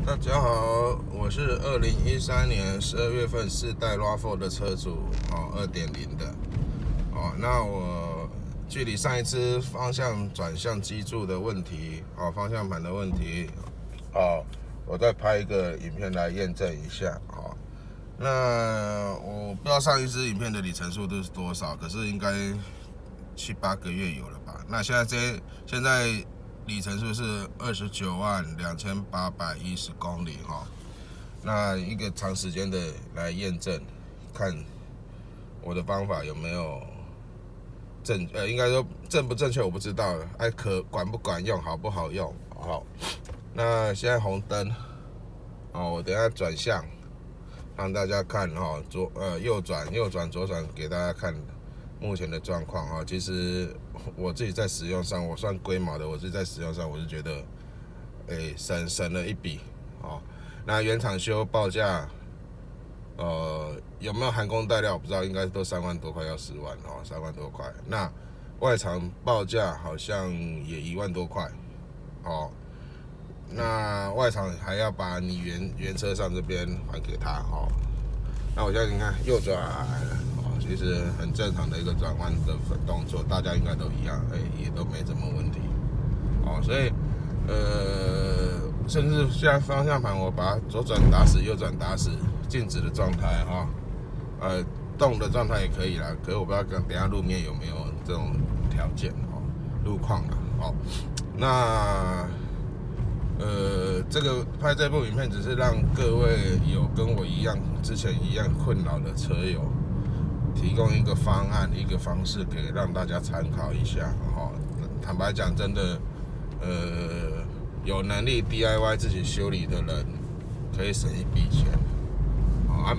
大家好，我是2013年12月份4代 RAV4 的车主，2.0的，那我距离上一次方向转向机柱的问题，方向盘的问题，我再拍一个影片来验证一下，那我不知道上一支影片的里程数是多少，可是应该7、8个月有了吧？那现在里程数是292810公里那一个长时间的来验证，看我的方法有没有应该说正不正确我不知道，管不管用，好不好用？那现在红灯，我等一下转向，让大家看右转左转给大家看目前的状况其实我自己在使用上，我算龟毛的，我自己在使用上我是觉得，省了一笔那原厂修报价，有没有含工带料我不知道，应该都3万多块，要10万3万多块。那外厂报价好像也1万多块那外厂还要把你原车上这边还给他那我现在你看右转其实很正常的一个转弯的动作，大家应该都一样，也都没什么问题所以甚至现在方向盘我把它左转打死右转打死静止的状态动的状态也可以啦，可是我不知道等一下路面有没有这种条件路况那这个拍这部影片只是让各位有跟我之前一样困扰的车友提供一个方案一个方式给让大家参考一下坦白讲真的有能力 DIY 自己修理的人可以省一笔钱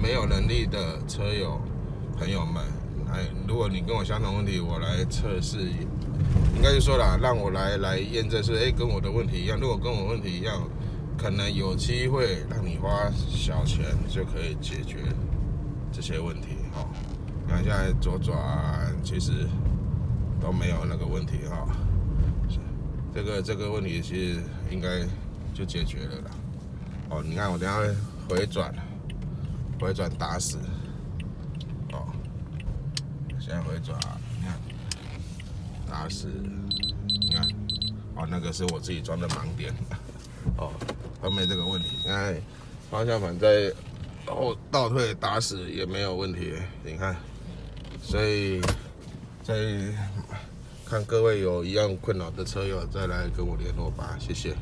没有能力的车友朋友们如果你跟我相同问题，我来测试，应该是说啦，让我来验证是跟我的问题一样。如果跟我问题一样，可能有机会让你花小钱就可以解决这些问题你看现在左转其实都没有那个问题这个问题其实应该就解决了啦你看我等一下回转打死现在回转你看打死你看那个是我自己装的盲点都没这个问题。现在方向盘在倒退打死也没有问题，你看，所以在看各位有一样困扰的车友再来跟我联络吧，谢谢。